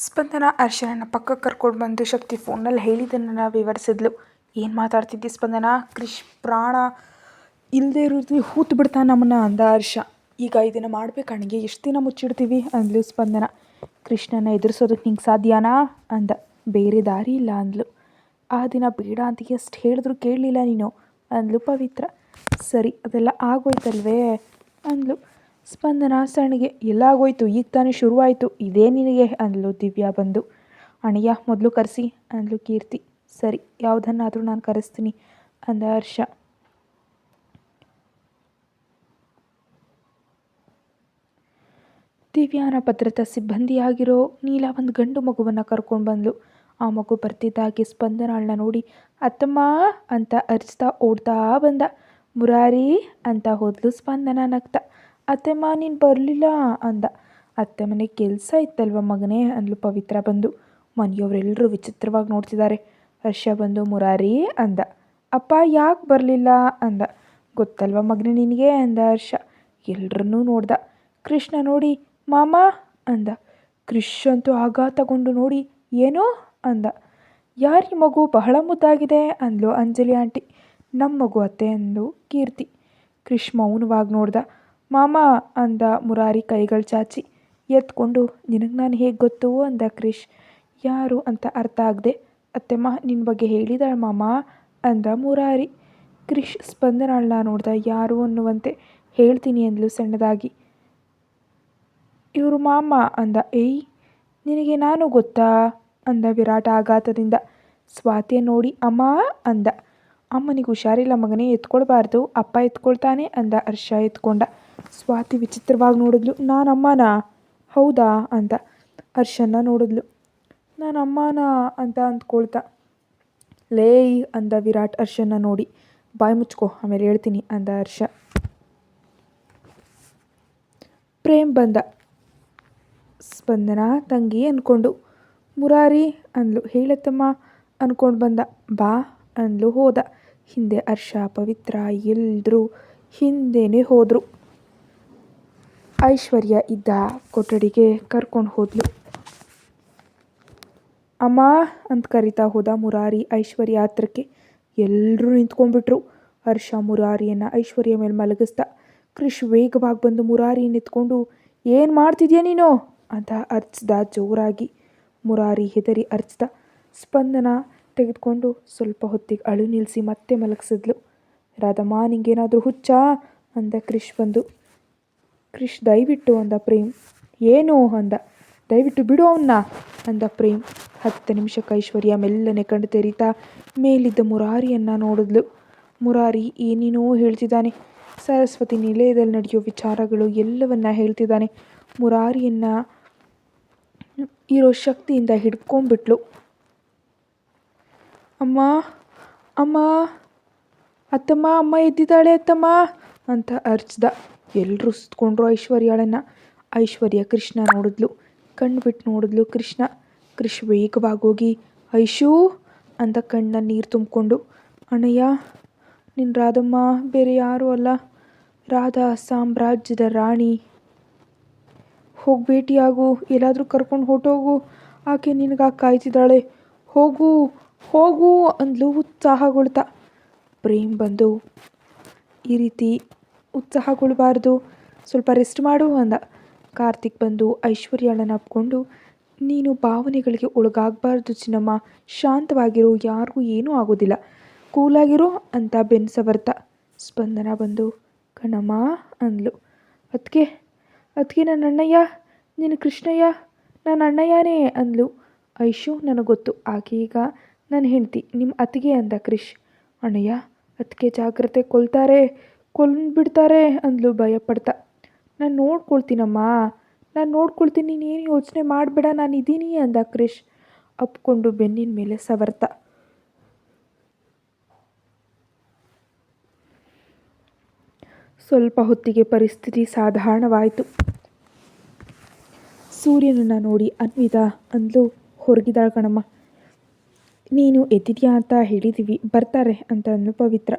ಸ್ಪಂದನ ಅರ್ಶನನ್ನ ಪಕ್ಕಕ್ಕೆ ಕರ್ಕೊಂಡು ಬಂದು ಶಕ್ತಿ ಫೋನಲ್ಲಿ ಹೇಳಿದ್ದನ್ನು ವಿವರಿಸಿದ್ಲು. ಏನು ಮಾತಾಡ್ತಿದ್ದಿ ಸ್ಪಂದನ? ಕ್ರಿಶ್ ಪ್ರಾಣ ಇಲ್ಲದೆ ಇರೋದು ಹೂತು ಬಿಡ್ತಾ ನಮ್ಮನ್ನ ಅಂದ ಹರ್ಷ. ಈಗ ಇದನ್ನು ಮಾಡ್ಬೇಕಣಿಗೆ ಎಷ್ಟು ದಿನ ಮುಚ್ಚಿಡ್ತೀವಿ ಅಂದ್ಲು ಸ್ಪಂದನ. ಕೃಷ್ಣನ ಎದುರಿಸೋದಕ್ಕೆ ನಿಂಗೆ ಸಾಧ್ಯನಾ ಅಂದ. ಬೇರೆ ದಾರಿ ಇಲ್ಲ ಅಂದ್ಲು. ಆ ದಿನ ಬೇಡ ಅಂತ ಎಷ್ಟು ಹೇಳಿದ್ರು ಕೇಳಲಿಲ್ಲ ನೀನು ಅಂದ್ಲು ಪವಿತ್ರ. ಸರಿ ಅದೆಲ್ಲ ಆಗೋಯ್ತಲ್ವೇ ಅಂದ್ಲು ಸ್ಪಂದನ ಸಣ್ಣಗೆ. ಎಲ್ಲ ಆಗೋಯ್ತು, ಈಗ ತಾನೇ ಶುರುವಾಯಿತು, ಇದೇ ನಿನಗೆ ಅಂದ್ಲು ದಿವ್ಯಾ ಬಂದು. ಅಣ್ಣಯ್ಯ ಮೊದಲು ಕರೆಸಿ ಅಂದ್ಲು ಕೀರ್ತಿ. ಸರಿ ಯಾವುದನ್ನಾದರೂ ನಾನು ಕರೆಸ್ತೀನಿ ಅಂದ ಹರ್ಷ. ದಿವ್ಯಾನ ಭದ್ರತಾ ಸಿಬ್ಬಂದಿಯಾಗಿರೋ ನೀಲ ಒಂದು ಗಂಡು ಮಗುವನ್ನು ಕರ್ಕೊಂಡು ಬಂದ್ಲು. ಆ ಮಗು ಬರ್ತಿದ್ದಾಗೆ ಸ್ಪಂದನಾಳನ್ನ ನೋಡಿ ಅತ್ತಮ್ಮ ಅಂತ ಅರಿಸ್ತಾ ಓಡ್ತಾ ಬಂದ. ಮುರಾರಿ ಅಂತ ಹೋದ್ಲು ಸ್ಪಂದನ ನಗ್ತಾ. ಅತ್ತೆಮ್ಮ ನೀನು ಬರಲಿಲ್ಲ ಅಂದ. ಅತ್ತೆ ಮನೆಗೆ ಕೆಲಸ ಇತ್ತಲ್ವ ಮಗನೇ ಅಂದ್ಲು ಪವಿತ್ರ ಬಂದು. ಮನೆಯವರೆಲ್ಲರೂ ವಿಚಿತ್ರವಾಗಿ ನೋಡ್ತಿದ್ದಾರೆ. ಹರ್ಷ ಬಂದು ಮುರಾರಿ ಅಂದ. ಅಪ್ಪ ಯಾಕೆ ಬರಲಿಲ್ಲ ಅಂದ. ಗೊತ್ತಲ್ವ ಮಗನೇ ನಿನಗೆ ಅಂದ ಹರ್ಷ. ಎಲ್ರನ್ನೂ ನೋಡ್ದ. ಕೃಷ್ಣ ನೋಡಿ ಮಾಮ ಅಂದ. ಕೃಷ್ ಅಂತೂ ಆಘಾತಗೊಂಡು ನೋಡಿ ಏನೋ ಅಂದ. ಯಾರಿ ಮಗು ಬಹಳ ಮುದ್ದಾಗಿದೆ ಅಂದ್ಲು ಅಂಜಲಿ ಆಂಟಿ. ನಮ್ಮ ಮಗು ಅತ್ತೆ ಅಂದು ಕೀರ್ತಿ. ಕೃಷ್ ಮೌನವಾಗಿ ನೋಡ್ದ. ಮಾಮ ಅಂದ ಮುರಾರಿ ಕೈಗಳು ಚಾಚಿ. ಎತ್ಕೊಂಡು ನಿನಗೆ ನಾನು ಹೇಗೆ ಗೊತ್ತು ಅಂದ ಕ್ರಿಶ್. ಯಾರು ಅಂತ ಅರ್ಥ ಆಗದೆ. ಅತ್ತೆಮ್ಮ ನಿನ್ನ ಬಗ್ಗೆ ಹೇಳಿದಾಳೆ ಮಾಮ ಅಂದ ಮುರಾರಿ. ಕ್ರಿಶ್ ಸ್ಪಂದನಾಳನ್ನ ನೋಡ್ದ. ಯಾರು ಅನ್ನುವಂತೆ. ಹೇಳ್ತೀನಿ ಅಂದ್ಲು ಸಣ್ಣದಾಗಿ. ಇವರು ಮಾಮ ಅಂದ. ಏಯ್ ನಿನಗೆ ನಾನು ಗೊತ್ತಾ ಅಂದ ವಿರಾಟ ಆಘಾತದಿಂದ. ಸ್ವಾತಿಯ ನೋಡಿ ಅಮ್ಮ ಅಂದ. ಅಮ್ಮನಿಗೆ ಹುಷಾರಿಲ್ಲ ಮಗನೇ, ಎತ್ಕೊಳ್ಬಾರ್ದು, ಅಪ್ಪ ಎತ್ಕೊಳ್ತಾನೆ ಅಂದ ಹರ್ಷ ಎತ್ಕೊಂಡ. ಸ್ವಾತಿ ವಿಚಿತ್ರವಾಗಿ ನೋಡಿದ್ಲು. ನಾನು ಅಮ್ಮನಾ? ಹೌದಾ ಅಂತ ಹರ್ಷನ್ನ ನೋಡಿದ್ಲು. ನಾನು ಅಮ್ಮನಾ ಅಂತ ಅಂದ್ಕೊಳ್ತಾ. ಲೇಯ್ ಅಂದ ವಿರಾಟ್ ಹರ್ಷನ್ನ ನೋಡಿ. ಬಾಯಿ ಮುಚ್ಕೋ ಆಮೇಲೆ ಹೇಳ್ತೀನಿ ಅಂದ ಹರ್ಷ. ಪ್ರೇಮ್ ಬಂದ. ಸ್ಪಂದನ ತಂಗಿ ಅಂದ್ಕೊಂಡು. ಮುರಾರಿ ಅಂದ್ಲು. ಹೇಳತ್ತಮ್ಮ ಅಂದ್ಕೊಂಡು ಬಂದ. ಬಾ ಅಂದ್ಲು ಹೋದ. ಹಿಂದೆ ಹರ್ಷ ಪವಿತ್ರ ಎಲ್ಲರೂ ಹಿಂದೆನೇ ಹೋದರು. ಐಶ್ವರ್ಯ ಇದ್ದ ಕೊಠಡಿಗೆ ಕರ್ಕೊಂಡು ಹೋದ್ಲು. ಅಮ್ಮ ಅಂತ ಕರಿತಾ ಹೋದ ಮುರಾರಿ ಐಶ್ವರ್ಯ ಹತ್ರಕ್ಕೆ. ಎಲ್ಲರೂ ನಿಂತ್ಕೊಂಡ್ಬಿಟ್ರು. ಹರ್ಷ ಮುರಾರಿಯನ್ನು ಐಶ್ವರ್ಯ ಮೇಲೆ ಮಲಗಿಸ್ದ. ಕ್ರಿಶ್ ವೇಗವಾಗಿ ಬಂದು ಮುರಾರಿಯನ್ನು ಎತ್ಕೊಂಡು ಏನು ಮಾಡ್ತಿದ್ಯಾ ನೀನು ಅಂತ ಅರ್ಚ್ದ ಜೋರಾಗಿ. ಮುರಾರಿ ಹೆದರಿ ಅರ್ಚ್ದ. ಸ್ಪಂದನ ತೆಗೆದುಕೊಂಡು ಸ್ವಲ್ಪ ಹೊತ್ತಿಗೆ ಅಳು ನಿಲ್ಲಿಸಿ ಮತ್ತೆ ಮಲಗಿಸಿದ್ಲು. ರಾಧಮ್ಮ ನಿಂಗೇನಾದರೂ ಹುಚ್ಚಾ ಅಂದ ಕ್ರಿಶ್ ಬಂದು. ಕ್ರಿಶ್ ದಯವಿಟ್ಟು ಅಂದ ಪ್ರೇಮ್. ಏನು ಅಂದ. ದಯವಿಟ್ಟು ಬಿಡು ಅವನ್ನ ಅಂದ ಪ್ರೇಮ್. 10 ನಿಮಿಷಕ್ಕೆ ಐಶ್ವರ್ಯ ಮೆಲ್ಲನೆ ಕಣ್ಣು ತೆರೀತಾ ಮೇಲಿದ್ದ ಮುರಾರಿಯನ್ನು ನೋಡಿದ್ಲು. ಮುರಾರಿ ಏನೇನೋ ಹೇಳ್ತಿದ್ದಾನೆ. ಸರಸ್ವತಿ ನಿಲಯದಲ್ಲಿ ನಡೆಯೋ ವಿಚಾರಗಳು ಎಲ್ಲವನ್ನ ಹೇಳ್ತಿದ್ದಾನೆ. ಮುರಾರಿಯನ್ನು ಇರೋ ಶಕ್ತಿಯಿಂದ ಹಿಡ್ಕೊಂಡ್ಬಿಟ್ಲು. ಅಮ್ಮ ಅಮ್ಮ ಅತ್ತಮ್ಮ ಅಮ್ಮ ಎದ್ದಿದ್ದಾಳೆ ಅತ್ತಮ್ಮ ಅಂತ ಅರ್ಚ್ದ. ಎಲ್ಲರೂ ಸುತ್ತಕೊಂಡ್ರು ಐಶ್ವರ್ಯಾಳನ್ನು. ಐಶ್ವರ್ಯ ಕೃಷ್ಣ ನೋಡಿದ್ಲು. ಕಣ್ಣು ಬಿಟ್ಟು ನೋಡಿದ್ಲು ಕೃಷ್ಣ. ಕೃಷ್ ವೇಗವಾಗಿ ಹೋಗಿ ಐಶೂ ಅಂತ ಕಣ್ಣಲ್ಲಿ ನೀರು ತುಂಬಿಕೊಂಡು. ಅಣ್ಣಯ್ಯ ನಿನ್ನ ರಾಧಮ್ಮ ಬೇರೆ ಯಾರೂ ಅಲ್ಲ, ರಾಧಾ ಸಾಮ್ರಾಜ್ಯದ ರಾಣಿ. ಹೋಗಿ ಭೇಟಿಯಾಗು, ಎಲ್ಲಾದರೂ ಕರ್ಕೊಂಡು ಹೊರಟೋಗು, ಆಕೆ ನಿನಗಾಗಿ ಕಾಯ್ತಿದ್ದಾಳೆ, ಹೋಗು ಹೋಗು ಅಂದ್ಲು ಉತ್ಸಾಹಗೊಳ್ತಾ. ಪ್ರೇಮ್ ಬಂದು ಈ ರೀತಿ ಉತ್ಸಾಹಗೊಳ್ಬಾರ್ದು, ಸ್ವಲ್ಪ ರೆಸ್ಟ್ ಮಾಡು ಅಂದ. ಕಾರ್ತಿಕ್ ಬಂದು ಐಶ್ವರ್ಯಳನ್ನು ಅಪ್ಕೊಂಡು ನೀನು ಭಾವನೆಗಳಿಗೆ ಒಳಗಾಗಬಾರ್ದು ಚಿನ್ನಮ್ಮ, ಶಾಂತವಾಗಿರು, ಯಾರಿಗೂ ಏನೂ ಆಗೋದಿಲ್ಲ, ಕೂಲಾಗಿರು ಅಂತ ಬೆನ್ಸವರ್ತ. ಸ್ಪಂದನ ಬಂದು ಕಣಮ್ಮ ಅಂದ್ಲು. ಅದಕ್ಕೆ ಅದಕ್ಕೆ ನನ್ನ ಅಣ್ಣಯ್ಯ, ನೀನು ಕೃಷ್ಣಯ್ಯ, ನನ್ನ ಅಣ್ಣಯ್ಯನೇ ಅಂದ್ಲು. ಐಶು ನನಗೆ ಗೊತ್ತು, ಆಕೆ ಈಗ ನನ್ನ ಹೆಂಡತಿ, ನಿಮ್ಮ ಅತ್ತಿಗೆ ಅಂದ ಕ್ರಿಶ್. ಅಣ್ಣಯ್ಯ ಅದಕ್ಕೆ ಜಾಗ್ರತೆ, ಕೊಂದ್ಬಿಡ್ತಾರೆ ಅಂದ್ಲು ಭಯಪಡ್ತಾ. ನಾನು ನೋಡ್ಕೊಳ್ತೀನಮ್ಮ, ನಾನು ನೋಡ್ಕೊಳ್ತೀನಿ, ನೀನೇನು ಯೋಚನೆ ಮಾಡಬೇಡ, ನಾನು ಇದ್ದೀನಿ ಅಂದ ಕ್ರಿಶ್ ಅಪ್ಕೊಂಡು ಬೆನ್ನಿನ ಮೇಲೆ ಸವರ್ತ. ಸ್ವಲ್ಪ ಹೊತ್ತಿಗೆ ಪರಿಸ್ಥಿತಿ ಸಾಧಾರಣವಾಯಿತು. ಸೂರ್ಯನನ್ನು ನೋಡಿ ಅನ್ವಿತಾ ಅಂದ್ಲು. ಹೊರಗಿದಾಳ ಕಣಮ್ಮ, ನೀನು ಎದ್ದಿದ್ಯಾ ಅಂತ ಹೇಳಿದ್ದೀವಿ, ಬರ್ತಾರೆ ಅಂತ ಅಂದ್ಲು ಪವಿತ್ರ.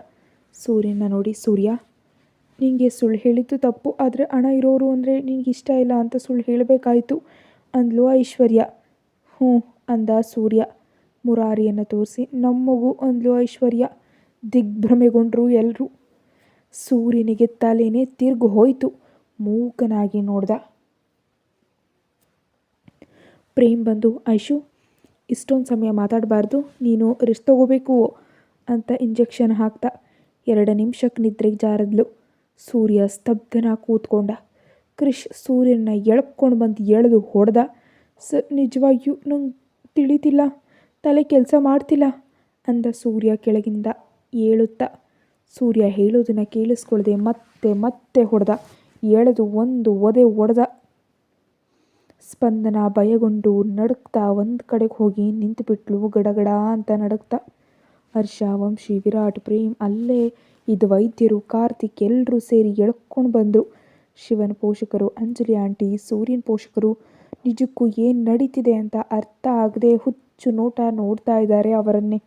ಸೂರ್ಯನ ನೋಡಿ ಸೂರ್ಯ ನಿನಗೆ ಸುಳ್ಳು ಹೇಳಿದ್ದು ತಪ್ಪು, ಆದರೆ ಹಣ ಇರೋರು ಅಂದರೆ ನಿನಗೆ ಇಷ್ಟ ಇಲ್ಲ ಅಂತ ಸುಳ್ಳು ಹೇಳಬೇಕಾಯಿತು ಅಂದ್ಲು ಐಶ್ವರ್ಯ. ಹ್ಞೂ ಅಂದ ಸೂರ್ಯ ಮುರಾರಿಯನ್ನು ತೋರಿಸಿ. ನಮ್ಮ ಮಗು ಅಂದ್ಲು ಐಶ್ವರ್ಯ. ದಿಗ್ಭ್ರಮೆಗೊಂಡ್ರು ಎಲ್ಲರೂ. ಸೂರ್ಯನಿಗೆ ತಲೆನೇ ತಿರ್ಗು ಹೋಯಿತು. ಮೂಕನಾಗಿ ನೋಡ್ದ. ಪ್ರೇಮ್ ಬಂದು, ಐಶು ಇಷ್ಟೊಂದು ಸಮಯ ಮಾತಾಡಬಾರ್ದು, ನೀನು ರೆಸ್ಟ್ ತಗೋಬೇಕು ಅಂತ ಇಂಜೆಕ್ಷನ್ ಹಾಕ್ದ. 2 ನಿಮಿಷಕ್ಕೆ ನಿದ್ರೆಗೆ ಜಾರದ್ಲು. ಸೂರ್ಯ ಸ್ತಬ್ಧನ ಕೂತ್ಕೊಂಡ. ಕ್ರಿಶ್ ಸೂರ್ಯನ ಎಳ್ಕೊಂಡು ಬಂದು ಎಳೆದು ಹೊಡೆದ. ಸರ್, ನಿಜವಾಗಿಯೂ ನಂಗೆ ತಿಳಿತಿಲ್ಲ, ತಲೆ ಕೆಲಸ ಮಾಡ್ತಿಲ್ಲ ಅಂದ ಸೂರ್ಯ ಕೆಳಗಿಂದ ಏಳುತ್ತಾ. ಸೂರ್ಯ ಹೇಳೋದನ್ನು ಕೇಳಿಸ್ಕೊಳ್ಳದೆ ಮತ್ತೆ ಹೊಡೆದ. ಎಳೆದು ಒಂದು ಒದೆ ಹೊಡೆದ. ಸ್ಪಂದನ ಭಯಗೊಂಡು ನಡುಕ್ತಾ ಒಂದು ಕಡೆಗೆ ಹೋಗಿ ನಿಂತುಬಿಟ್ಲು. ಗಡಗಡ ಅಂತ ನಡುಕ್ತಾ. ಹರ್ಷ, ವಂಶಿ, ವಿರಾಟ್, ಪ್ರೇಮ್, ಅಲ್ಲೇ ಇದ್ದ ವೈದ್ಯರು, ಕಾರ್ತಿಕ್ ಎಲ್ಲರೂ ಸೇರಿ ಎಳ್ಕೊಂಡು ಬಂದರು. ಶಿವನ ಪೋಷಕರು, ಅಂಜಲಿ ಆಂಟಿ, ಸೂರ್ಯನ ಪೋಷಕರು ನಿಜಕ್ಕೂ ಏನು ನಡೀತಿದೆ ಅಂತ ಅರ್ಥ ಆಗದೆ ಹುಚ್ಚು ನೋಟ ನೋಡ್ತಾ ಇದ್ದಾರೆ ಅವರನ್ನೇ.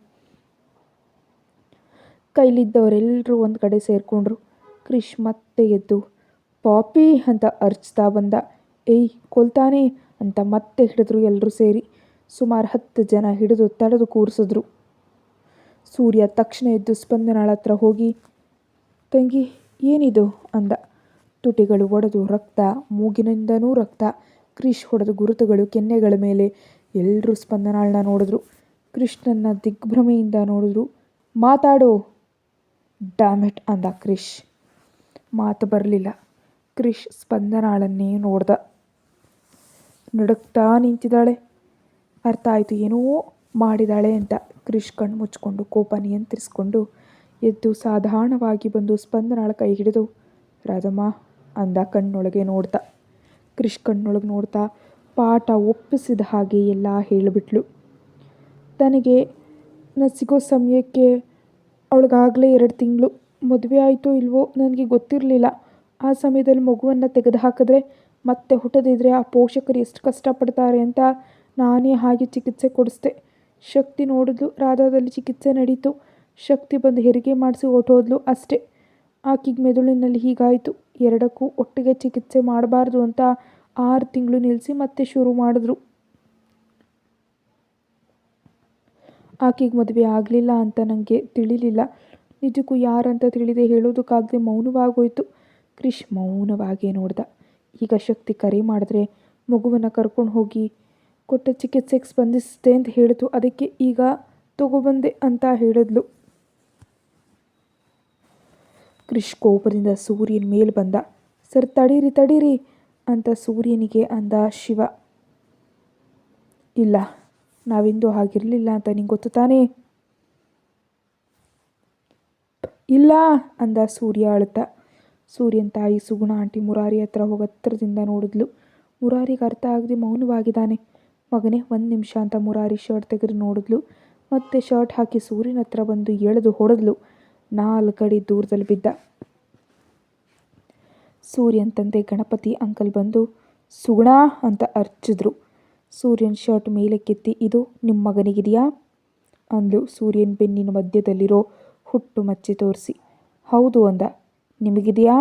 ಕೈಲಿದ್ದವರೆಲ್ಲರೂ ಒಂದು ಕಡೆ ಸೇರಿಕೊಂಡ್ರು. ಕ್ರಿಶ್ ಮತ್ತೆ ಎದ್ದು ಪಾಪಿ ಅಂತ ಅರ್ಚ್ತಾ ಬಂದ. ಏಯ್ ಕೊಲ್ತಾನೆ ಅಂತ ಮತ್ತೆ ಹಿಡಿದ್ರು ಎಲ್ಲರೂ ಸೇರಿ. ಸುಮಾರು 10 ಜನ ಹಿಡಿದು ತಡೆದು ಕೂರಿಸಿದ್ರು. ಸೂರ್ಯ ತಕ್ಷಣ ಎದ್ದು ಸ್ಪಂದನಾಳ ಹತ್ರ ಹೋಗಿ, ತಂಗಿ ಏನಿದು ಅಂದ. ತುಟಿಗಳು ಒಡೆದು ರಕ್ತ, ಮೂಗಿನಿಂದನೂ ರಕ್ತ, ಕ್ರಿಶ್ ಹೊಡೆದ ಗುರುತುಗಳು ಕೆನ್ನೆಗಳ ಮೇಲೆ. ಎಲ್ಲರೂ ಸ್ಪಂದನಾಳನ್ನ ನೋಡಿದ್ರು. ಕೃಷ್ಣನ್ನ ದಿಗ್ಭ್ರಮೆಯಿಂದ ನೋಡಿದ್ರು. ಮಾತಾಡೋ ಡ್ಯಾಮೆಟ್ ಅಂದ ಕ್ರಿಶ್. ಮಾತು ಬರಲಿಲ್ಲ. ಕ್ರಿಶ್ ಸ್ಪಂದನಾಳನ್ನೇ ನೋಡ್ದ. ನಡುಕ್ತಾ ನಿಂತಿದ್ದಾಳೆ. ಅರ್ಥ ಆಯಿತು, ಏನೋ ಮಾಡಿದಾಳೆ ಅಂತ. ಕ್ರಿಶ್ ಕಣ್ಣು ಮುಚ್ಕೊಂಡು ಕೋಪ ನಿಯಂತ್ರಿಸ್ಕೊಂಡು ಎದ್ದು ಸಾಧಾರಣವಾಗಿ ಬಂದು ಸ್ಪಂದನಾಳ ಕೈ ಹಿಡಿದು, ರಾಧಮ್ಮ ಅಂದ ಕಣ್ಣೊಳಗೆ ನೋಡ್ತಾ. ಕ್ರಿಶ್ ಕಣ್ಣೊಳಗೆ ನೋಡ್ತಾ ಪಾಠ ಒಪ್ಪಿಸಿದ ಹಾಗೆ ಎಲ್ಲ ಹೇಳಿಬಿಟ್ಲು. ನನಗೆ ಸಿಗೋ ಸಮಯಕ್ಕೆ ಅವಳಿಗಾಗಲೇ 2 ತಿಂಗಳು. ಮದುವೆ ಆಯಿತೋ ಇಲ್ವೋ ನನಗೆ ಗೊತ್ತಿರಲಿಲ್ಲ. ಆ ಸಮಯದಲ್ಲಿ ಮಗುವನ್ನು ತೆಗೆದು ಹಾಕಿದ್ರೆ ಮತ್ತೆ ಹುಟ್ಟದಿದ್ರೆ ಆ ಪೋಷಕರು ಎಷ್ಟು ಕಷ್ಟಪಡ್ತಾರೆ ಅಂತ ನಾನೇ ಹಾಗೆ ಚಿಕಿತ್ಸೆ ಕೊಡಿಸ್ದೆ. ಶಕ್ತಿ ನೋಡಿದ್ಲು, ರಾಧಾದಲ್ಲಿ ಚಿಕಿತ್ಸೆ ನಡೀತು. ಶಕ್ತಿ ಬಂದು ಹೆರಿಗೆ ಮಾಡಿಸಿ ಹೊರಟೋದ್ಲು ಅಷ್ಟೇ. ಆಕೆಗೆ ಮೆದುಳಿನಲ್ಲಿ ಹೀಗಾಯಿತು. 2ಕ್ಕೂ ಒಟ್ಟಿಗೆ ಚಿಕಿತ್ಸೆ ಮಾಡಬಾರ್ದು ಅಂತ 6 ತಿಂಗಳು ನಿಲ್ಲಿಸಿ ಮತ್ತೆ ಶುರು ಮಾಡಿದ್ರು. ಆಕೆಗೆ ಮದುವೆ ಆಗಲಿಲ್ಲ ಅಂತ ನನಗೆ ತಿಳಿಲಿಲ್ಲ. ನಿಜಕ್ಕೂ ಯಾರಂತ ತಿಳಿದೆ ಹೇಳೋದಕ್ಕಾಗದೆ ಮೌನವಾಗೋಯ್ತು. ಕ್ರಿಶ್ ಮೌನವಾಗೇ ನೋಡ್ದ. ಈಗ ಶಕ್ತಿ ಕರೆ ಮಾಡಿದ್ರೆ ಮಗುವನ್ನು ಕರ್ಕೊಂಡು ಹೋಗಿ ಕೊಟ್ಟ ಚಿಕಿತ್ಸೆಗೆ ಸ್ಪಂದಿಸಿದೆ ಅಂತ ಹೇಳಿತು. ಅದಕ್ಕೆ ಈಗ ತಗೊಬಂದೆ ಅಂತ ಹೇಳಿದ್ಲು. ಕ್ರಿಶ್ ಕೋಪದಿಂದ ಸೂರ್ಯನ ಮೇಲೆ ಬಂದ. ಸರ್, ತಡೀರಿ ಅಂತ ಸೂರ್ಯನಿಗೆ ಅಂದ ಶಿವ. ಇಲ್ಲ, ನಾವೆಂದೂ ಹಾಗಿರಲಿಲ್ಲ ಅಂತ ನಿಂಗೆ ಗೊತ್ತು ತಾನೇ. ಇಲ್ಲ ಅಂದ ಸೂರ್ಯ ಅಳುತ್ತಾ. ಸೂರ್ಯನ ತಾಯಿ ಸುಗುಣ ಆಂಟಿ ಮುರಾರಿ ಹತ್ರ ಹೋಗಿ ಹತ್ರದಿಂದ ನೋಡಿದ್ಲು. ಮುರಾರಿಗೆ ಅರ್ಥ ಆಗದೆ ಮೌನವಾಗಿದ್ದಾನೆ. ಮಗನೇ 1 ನಿಮಿಷ ಅಂತ ಮುರಾರಿ ಶರ್ಟ್ ತೆಗೆದು ನೋಡಿದ್ಲು. ಮತ್ತೆ ಶರ್ಟ್ ಹಾಕಿ ಸೂರ್ಯನ ಹತ್ರ ಬಂದು ಎಳೆದು ಹೊಡೆದ್ಲು. 4 ಅಡಿ ದೂರದಲ್ಲಿ ಬಿದ್ದ. ಸೂರ್ಯನ ತಂದೆ ಗಣಪತಿ ಅಂಕಲ್ ಬಂದು ಸುಗುಣ ಅಂತ ಅರ್ಚಿದ್ರು. ಸೂರ್ಯನ ಶರ್ಟ್ ಮೇಲೆ ಕೆತ್ತಿ, ಇದು ನಿಮ್ಮ ಮಗನಿಗಿದೆಯಾ ಅಂದ್ಲು. ಸೂರ್ಯನ ಬೆನ್ನಿನ ಮಧ್ಯದಲ್ಲಿರೋ ಹುಟ್ಟು ಮಚ್ಚೆ ತೋರಿಸಿ. ಹೌದು ಅಂದ. ನಿಮಗಿದೆಯಾ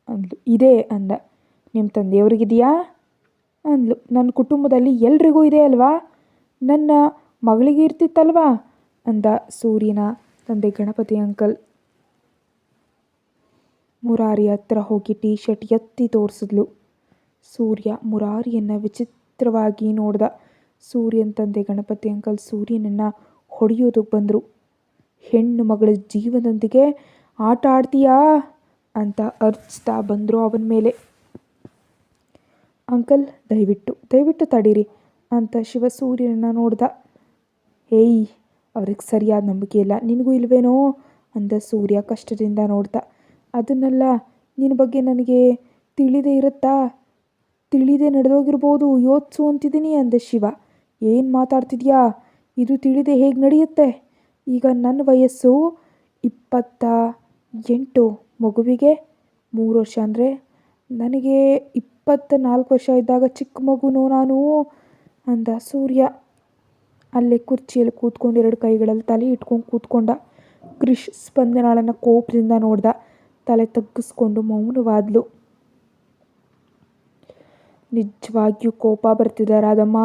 ಅಂದ್ಲು. ಇದೆ ಅಂದ. ನಿಮ್ಮ ತಂದೆಯವ್ರಿಗಿದೆಯಾ ಅಂದ್ಲು. ನನ್ನ ಕುಟುಂಬದಲ್ಲಿ ಎಲ್ರಿಗೂ ಇದೆ ಅಲ್ವಾ, ನನ್ನ ಮಗಳಿಗೆ ಇರ್ತಿತ್ತಲ್ವಾ ಅಂದ ಸೂರ್ಯನ ತಂದೆ ಗಣಪತಿ ಅಂಕಲ್. ಮುರಾರಿ ಹತ್ರ ಹೋಗಿ ಟೀ ಶರ್ಟ್ ಎತ್ತಿ ತೋರಿಸಿದ್ಲು. ಸೂರ್ಯ ಮುರಾರಿಯನ್ನು ವಿಚಿತ್ರವಾಗಿ ನೋಡ್ದ. ಸೂರ್ಯನ ತಂದೆ ಗಣಪತಿ ಅಂಕಲ್ ಸೂರ್ಯನನ್ನು ಹೊಡೆಯೋದಕ್ಕೆ ಬಂದರು. ಹೆಣ್ಣು ಮಗಳ ಜೀವನದೊಂದಿಗೆ ಆಟ ಆಡ್ತೀಯಾ ಅಂತ ಅರ್ಚ್ತಾ ಬಂದರು ಅವನ ಮೇಲೆ. ಅಂಕಲ್ ದಯವಿಟ್ಟು ತಡೀರಿ ಅಂತ ಶಿವ ಸೂರ್ಯನನ್ನು ನೋಡ್ದ. ಏಯ್, ಅವ್ರಿಗೆ ಸರಿಯಾದ ನಂಬಿಕೆ ಇಲ್ಲ, ನಿನಗೂ ಇಲ್ವೇನೋ ಅಂದ ಸೂರ್ಯ ಕಷ್ಟದಿಂದ ನೋಡ್ತಾ. ಅದನ್ನೆಲ್ಲ ನಿನ್ನ ಬಗ್ಗೆ ನನಗೆ ತಿಳಿದೇ ಇರುತ್ತಾ, ತಿಳಿದೇ ನಡೆದೋಗಿರ್ಬೋದು, ಯೋಚಿಸು ಅಂತಿದ್ದೀನಿ ಅಂದ ಶಿವ. ಏನು ಮಾತಾಡ್ತಿದ್ಯಾ, ಇದು ತಿಳಿದೇ ಹೇಗೆ ನಡೆಯುತ್ತೆ? ಈಗ ನನ್ನ ವಯಸ್ಸು 28, ಮಗುವಿಗೆ 3 ವರ್ಷ. ಅಂದರೆ ನನಗೆ 24 ವರ್ಷ ಇದ್ದಾಗ ಚಿಕ್ಕ ಮಗುನೋ ನಾನು ಅಂದ ಸೂರ್ಯ. ಅಲ್ಲೇ ಕುರ್ಚಿಯಲ್ಲಿ ಕೂತ್ಕೊಂಡು 2 ಕೈಗಳಲ್ಲಿ ತಲೆ ಇಟ್ಕೊಂಡು ಕೂತ್ಕೊಂಡ. ಕ್ರಿಶ್ ಸ್ಪಂದನಾಳನ್ನು ಕೋಪದಿಂದ ನೋಡ್ದ. ತಲೆ ತಗ್ಗಿಸ್ಕೊಂಡು ಮೌನವಾದ್ಲು. ನಿಜವಾಗಿಯೂ ಕೋಪ ಬರ್ತಿದೆ ರಾಧಮ್ಮ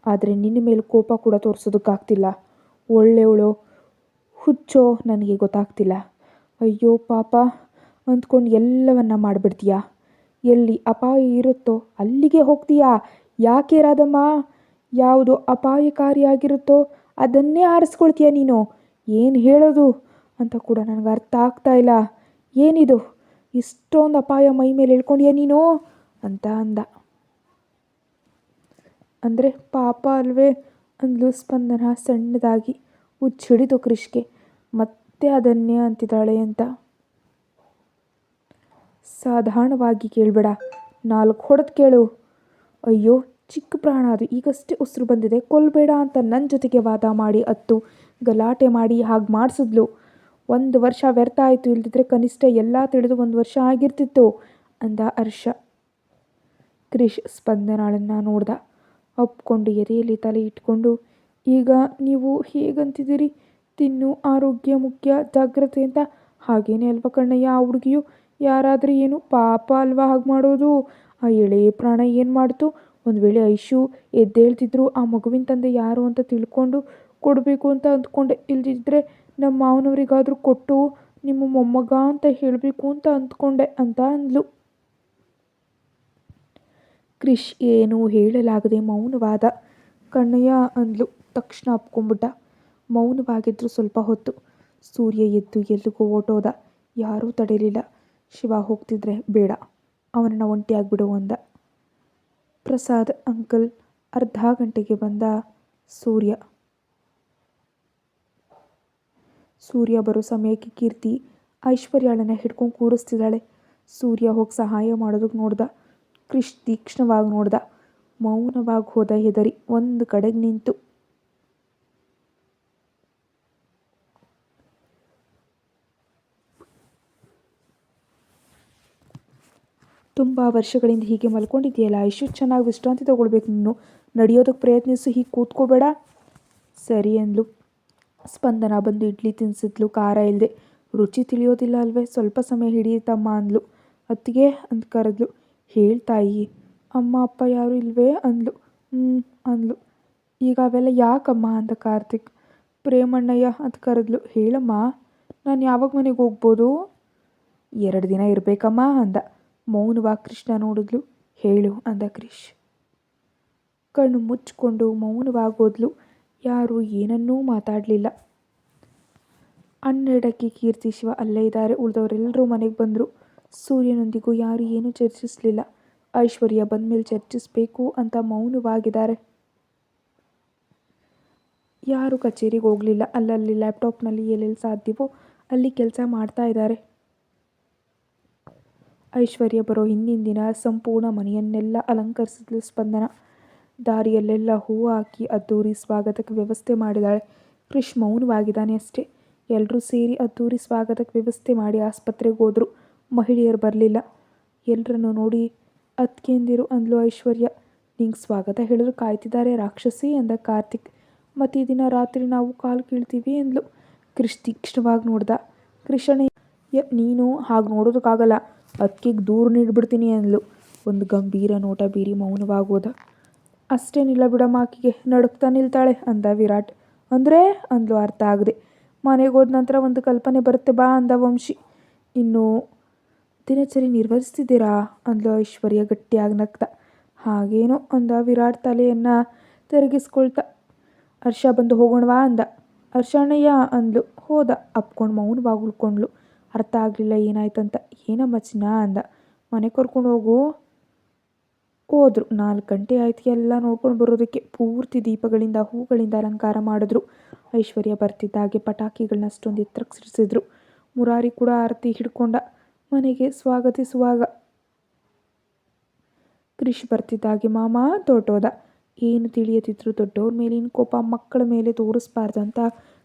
ಆದರೆ ನಿನ್ನ ಮೇಲೆ ಕೋಪ ಕೂಡ ತೋರಿಸೋದಕ್ಕಾಗ್ತಿಲ್ಲ. ಒಳ್ಳೆಯವಳೋ ಹುಚ್ಚೋ ನನಗೆ ಗೊತ್ತಾಗ್ತಿಲ್ಲ. ಅಯ್ಯೋ ಪಾಪ ಅಂದ್ಕೊಂಡು ಎಲ್ಲವನ್ನ ಮಾಡಿಬಿಡ್ತೀಯಾ. ಎಲ್ಲಿ ಅಪಾಯ ಇರುತ್ತೋ ಅಲ್ಲಿಗೆ ಹೋಗ್ತೀಯಾ. ಯಾಕೆ ರಾಧಮ್ಮ? ಯಾವುದು ಅಪಾಯಕಾರಿಯಾಗಿರುತ್ತೋ ಅದನ್ನೇ ಆರಿಸ್ಕೊಳ್ತೀಯ ನೀನು. ಏನು ಹೇಳೋದು ಅಂತ ಕೂಡ ನನಗೆ ಅರ್ಥ ಆಗ್ತಾ ಇಲ್ಲ. ಏನಿದು ಇಷ್ಟೊಂದು ಅಪಾಯ ಮೈ ಮೇಲೆ ಹೇಳ್ಕೊಂಡ್ಯಾ ನೀನು ಅಂತ ಅಂದ. ಅಂದರೆ ಪಾಪ ಅಲ್ವೇ ಅಂದ್ಲು ಸ್ಪಂದನ ಸಣ್ಣದಾಗಿ. ಹುಚ್ಚಿಡಿದು ಕ್ರಿಷ್ಗೆ. ಮತ್ತೆ ಅದನ್ನೇ ಅಂತಿದ್ದಾಳೆ ಅಂತ. ಸಾಧಾರಣವಾಗಿ ಕೇಳಬೇಡ, 4 ಹೊಡೆದು ಕೇಳು. ಅಯ್ಯೋ ಚಿಕ್ಕ ಪ್ರಾಣ ಅದು, ಈಗಷ್ಟೇ ಉಸಿರು ಬಂದಿದೆ, ಕೊಲ್ಲಬೇಡ ಅಂತ ನನ್ನ ಜೊತೆಗೆ ವಾದ ಮಾಡಿ ಗಲಾಟೆ ಮಾಡಿ ಹಾಗೆ ಮಾಡಿಸಿದ್ಲು. 1 ವರ್ಷ ವ್ಯರ್ಥ ಆಯಿತು. ಇಲ್ದಿದ್ರೆ ಕನಿಷ್ಠ ಎಲ್ಲ ತಿಳಿದು 1 ವರ್ಷ ಆಗಿರ್ತಿತ್ತು ಅಂದ ಹರ್ಷ. ಕ್ರಿಶ್ ಸ್ಪಂದನಾಳನ್ನು ನೋಡ್ದ. ಅಪ್ಕೊಂಡು ಎದೆಯಲ್ಲಿ ತಲೆ ಇಟ್ಕೊಂಡು, ಈಗ ನೀವು ಹೇಗಂತಿದ್ದೀರಿ? ತಿನ್ನು, ಆರೋಗ್ಯ ಮುಖ್ಯ, ಜಾಗ್ರತೆ ಅಂತ. ಹಾಗೇನೆ ಅಲ್ವಾ ಕಣ್ಣಯ್ಯ? ಆ ಹುಡುಗಿಯು ಯಾರಾದರೂ ಏನು ಪಾಪ ಅಲ್ವಾ ಹಾಗೆ ಮಾಡೋದು? ಆ ಎಳೆ ಪ್ರಾಣ ಏನು ಮಾಡ್ತು? ಒಂದು ವೇಳೆ ಐಶು ಎದ್ದೇಳ್ತಿದ್ರು ಆ ಮಗುವಿನ ತಂದೆ ಯಾರು ಅಂತ ತಿಳ್ಕೊಂಡು ಕೊಡಬೇಕು ಅಂತ ಅಂದ್ಕೊಂಡೆ. ಇಲ್ದಿದ್ರೆ ನಮ್ಮ ಮಾವನವರಿಗಾದರೂ ಕೊಟ್ಟು ನಿಮ್ಮ ಮೊಮ್ಮಗ ಅಂತ ಹೇಳಬೇಕು ಅಂತ ಅಂದ್ಕೊಂಡೆ ಅಂತ ಅಂದ್ಲು. ಕ್ರಿಶ್ ಏನೂ ಹೇಳಲಾಗದೆ ಮೌನವಾದ. ಕಣ್ಣಯ್ಯ ಅಂದ್ಲು. ತಕ್ಷಣ ಅಪ್ಕೊಂಡ್ಬಿಟ್ಟ. ಮೌನವಾಗಿದ್ರು ಸ್ವಲ್ಪ ಹೊತ್ತು. ಸೂರ್ಯ ಎದ್ದು ಎಲ್ಲಿಗೋ ಓಟೋದ. ಯಾರೂ ತಡೆಯಲಿಲ್ಲ. ಶಿವ ಹೋಗ್ತಿದ್ರೆ ಬೇಡ, ಅವನನ್ನು ಒಂಟಿಯಾಗ್ಬಿಡು ಅಂದ. ಪ್ರಸಾದ್ ಅಂಕಲ್. ಅರ್ಧ ಗಂಟೆಗೆ ಬಂದ ಸೂರ್ಯ ಬರೋ ಸಮಯಕ್ಕೆ ಕೀರ್ತಿ ಐಶ್ವರ್ಯಾಳನ್ನ ಹಿಡ್ಕೊಂಡು ಕೂರಿಸ್ತಿದ್ದಾಳೆ. ಸೂರ್ಯ ಹೋಗಿ ಸಹಾಯ ಮಾಡೋದಕ್ಕೆ ನೋಡ್ದ. ಕ್ರಿಶ್ ತೀಕ್ಷ್ಣವಾಗಿ ನೋಡ್ದ. ಮೌನವಾಗಿ ಹೋದ. ಹೆದರಿ ಒಂದು ಕಡೆಗೆ ನಿಂತು. ತುಂಬ ವರ್ಷಗಳಿಂದ ಹೀಗೆ ಮಲ್ಕೊಂಡಿದ್ದೀಯಲ್ಲ ಐಶು, ಚೆನ್ನಾಗಿ ವಿಶ್ರಾಂತಿ ತಗೊಳ್ಬೇಕು. ನೀನು ನಡೆಯೋದಕ್ಕೆ ಪ್ರಯತ್ನಿಸು, ಹೀಗೆ ಕೂತ್ಕೋಬೇಡ. ಸರಿ ಅಂದ್ಲು. ಸ್ಪಂದನ ಬಂದು ಇಡ್ಲಿ ತಿನ್ನಿಸಿದ್ಲು, ಖಾರ ಇಲ್ಲದೆ. ರುಚಿ ತಿಳಿಯೋದಿಲ್ಲ ಅಲ್ವೇ, ಸ್ವಲ್ಪ ಸಮಯ ಹಿಡಿಯುತ್ತಮ್ಮ ಅಂದ್ಲು. ಅತ್ತಿಗೆ ಅಂತ ಕರೆದ್ಲು. ಹೇಳ್ತಾಯಿ, ಅಮ್ಮ ಅಪ್ಪ ಯಾರೂ ಇಲ್ವೇ ಅಂದ್ಲು. ಅಂದ್ಲು. ಈಗ ಅವೆಲ್ಲ ಯಾಕಮ್ಮ ಅಂದ ಕಾರ್ತಿಕ್. ಪ್ರೇಮಣ್ಣಯ್ಯ ಅಂತ ಕರೆದ್ಲು. ಹೇಳಮ್ಮ, ನಾನು ಯಾವಾಗ ಮನೆಗೆ ಹೋಗ್ಬೋದು? 2 ದಿನ ಇರಬೇಕಮ್ಮ ಅಂದ. ಮೌನವಾಗಿ ಕೃಷ್ಣ ನೋಡಿದ್ಲು. ಹೇಳು ಅಂದ ಕ್ರಿಶ್. ಕಣ್ಣು ಮುಚ್ಚಿಕೊಂಡು ಮೌನವಾಗಿ ಹೋದ್ಲು. ಯಾರೂ ಏನನ್ನೂ ಮಾತಾಡಲಿಲ್ಲ. 12ಕ್ಕೆ ಕೀರ್ತಿ ಶಿವ ಅಲ್ಲೇ ಇದ್ದಾರೆ. ಉಳಿದವರೆಲ್ಲರೂ ಮನೆಗೆ ಬಂದರು. ಸೂರ್ಯನೊಂದಿಗೂ ಯಾರೂ ಏನೂ ಚರ್ಚಿಸಲಿಲ್ಲ. ಐಶ್ವರ್ಯ ಬಂದಮೇಲೆ ಚರ್ಚಿಸಬೇಕು ಅಂತ ಮೌನವಾಗಿದ್ದಾರೆ. ಯಾರೂ ಕಚೇರಿಗೆ ಹೋಗಲಿಲ್ಲ. ಅಲ್ಲಲ್ಲಿ ಲ್ಯಾಪ್ಟಾಪ್ನಲ್ಲಿ ಎಲ್ಲೆಲ್ಲಿ ಸಾಧ್ಯವೋ ಅಲ್ಲಿ ಕೆಲಸ ಮಾಡ್ತಾ ಇದ್ದಾರೆ. ಐಶ್ವರ್ಯ ಬರೋ ಹಿಂದಿನ ದಿನ ಸಂಪೂರ್ಣ ಮನೆಯನ್ನೆಲ್ಲ ಅಲಂಕರಿಸಿದ್ಲು ಸ್ಪಂದನ. ದಾರಿಯಲ್ಲೆಲ್ಲ ಹೂವು ಹಾಕಿ ಅದ್ದೂರಿ ಸ್ವಾಗತಕ್ಕೆ ವ್ಯವಸ್ಥೆ ಮಾಡಿದಾಳೆ. ಕ್ರಿಶ್ ಮೌನವಾಗಿದ್ದಾನೆ ಅಷ್ಟೇ. ಎಲ್ಲರೂ ಸೇರಿ ಅದ್ದೂರಿ ಸ್ವಾಗತಕ್ಕೆ ವ್ಯವಸ್ಥೆ ಮಾಡಿ ಆಸ್ಪತ್ರೆಗೆ ಹೋದರು. ಮಹಿಳೆಯರು ಬರಲಿಲ್ಲ. ಎಲ್ಲರನ್ನು ನೋಡಿ ಅತ್ಕೇಂದಿರು ಅಂದ್ಲು ಐಶ್ವರ್ಯ. ನಿಂಗೆ ಸ್ವಾಗತ ಹೇಳಿದ್ರು ಕಾಯ್ತಿದ್ದಾರೆ ರಾಕ್ಷಸಿ ಅಂದ ಕಾರ್ತಿಕ್. ಮತ್ತು ಈ ದಿನ ರಾತ್ರಿ ನಾವು ಕಾಲು ಕೀಳ್ತೀವಿ ಅಂದ್ಲು. ಕ್ರಿಶ್ ತೀಕ್ಷ್ಣವಾಗಿ ನೋಡ್ದ. ಕೃಷ್ಣ, ನೀನು ಹಾಗೆ ನೋಡೋದಕ್ಕಾಗಲ್ಲ, ಅದಕ್ಕಿಗೆ ದೂರ ನೀಡ್ಬಿಡ್ತೀನಿ ಅಂದ್ಲು. ಒಂದು ಗಂಭೀರ ನೋಟ ಬೀರಿ ಮೌನವಾಗೋದ. ಅಷ್ಟೇನಿಲ್ಲ ಬಿಡಮ್ಮ, ಆಕೆಗೆ ನಡುಕ್ತಾ ನಿಲ್ತಾಳೆ ಅಂದ ವಿರಾಟ್. ಅಂದರೆ ಅಂದ್ಲು ಅರ್ಥ ಆಗದೆ. ಮನೆಗೆ ಹೋದ ನಂತರ ಒಂದು ಕಲ್ಪನೆ ಬರುತ್ತೆ ಬಾ ಅಂದ ವಂಶಿ. ಇನ್ನು ದಿನಚರಿ ನಿರ್ವಹಿಸ್ತಿದ್ದೀರಾ ಅಂದ್ಲು ಐಶ್ವರ್ಯ ಗಟ್ಟಿಯಾಗಿ ನಗ್ತಾ. ಹಾಗೇನೋ ಅಂದ ವಿರಾಟ್ ತಲೆಯನ್ನು ತಿರುಗಿಸ್ಕೊಳ್ತಾ. ಹರ್ಷ ಬಂದು ಹೋಗೋಣವಾ ಅಂದ. ಹರ್ಷಣ್ಣಯ್ಯ ಅಂದ್ಲು. ಹೋದ. ಅಪ್ಕೊಂಡು ಮೌನವಾಗಿ ಉಳ್ಕೊಂಡ್ಲು. ಅರ್ಥ ಆಗಲಿಲ್ಲ ಏನಾಯ್ತಂತ. ಏನಮ್ಮ ಚಿನ್ನ ಅಂದ. ಮನೆ ಕರ್ಕೊಂಡು ಹೋಗು. ಹೋದ್ರು. 4 ಗಂಟೆ ಆಯ್ತು ಎಲ್ಲ ನೋಡ್ಕೊಂಡು ಬರೋದಕ್ಕೆ. ಪೂರ್ತಿ ದೀಪಗಳಿಂದ ಹೂಗಳಿಂದ ಅಲಂಕಾರ ಮಾಡಿದ್ರು. ಐಶ್ವರ್ಯ ಬರ್ತಿದ್ದಾಗೆ ಪಟಾಕಿಗಳನ್ನ ಅಷ್ಟೊಂದು ಎತ್ತರಕ್ಕೆ ಸಿಡಿಸಿದ್ರು. ಮುರಾರಿ ಕೂಡ ಆರತಿ ಹಿಡ್ಕೊಂಡ ಮನೆಗೆ ಸ್ವಾಗತಿಸುವಾಗ. ಕ್ರಿಶ್ ಬರ್ತಿದ್ದಾಗೆ ಮಾಮ ತೊಟ್ಟೋದ. ಏನು ತಿಳಿಯದಿದ್ರು ದೊಡ್ಡವ್ರ ಮೇಲಿನ ಕೋಪ ಮಕ್ಕಳ ಮೇಲೆ ತೋರಿಸ್ಬಾರ್ದಂತ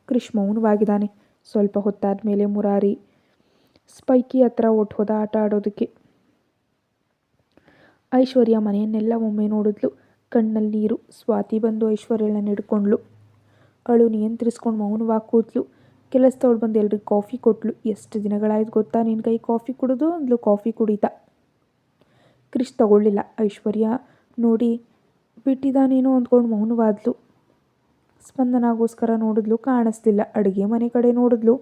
ಕ್ರಿಶ್ ಮೌನವಾಗಿದ್ದಾನೆ. ಸ್ವಲ್ಪ ಹೊತ್ತಾದ ಮೇಲೆ ಮುರಾರಿ ಸ್ಪೈಕಿ ಹತ್ರ ಹೋದ ಆಟ ಆಡೋದಕ್ಕೆ. ಐಶ್ವರ್ಯ ಮನೆಯನ್ನೆಲ್ಲ ಒಮ್ಮೆ ನೋಡಿದ್ಲು. ಕಣ್ಣಲ್ಲಿ ನೀರು. ಸ್ವಾತಿ ಬಂದು ಐಶ್ವರ್ಯಳನ್ನ ಹಿಡ್ಕೊಂಡ್ಲು. ಅಳು ನಿಯಂತ್ರಿಸ್ಕೊಂಡು ಮೌನವಾಗಿ ಕೂತ್ಲು. ಕೆಲಸದವಳು ಬಂದು ಎಲ್ರಿಗೂ ಕಾಫಿ ಕೊಟ್ಲು. ಎಷ್ಟು ದಿನಗಳಾಯ್ತು ಗೊತ್ತಾ ನಿನ್ನ ಕೈ ಕಾಫಿ ಕುಡಿದು ಅಂದ್ಲು ಕಾಫಿ ಕುಡಿತಾ. ಕ್ರಿಶ್ ತಗೊಳ್ಳಿಲ್ಲ. ಐಶ್ವರ್ಯ ನೋಡಿ ಬಿಟ್ಟಿದ್ದಾನೇನೋ ಅಂದ್ಕೊಂಡು ಮೌನವಾದ್ಲು. ಸ್ಪಂದನಾಗೋಸ್ಕರ ನೋಡಿದ್ಲು, ಕಾಣಿಸ್ತಿಲ್ಲ. ಅಡುಗೆ ಮನೆ ಕಡೆ ನೋಡಿದ್ಲು,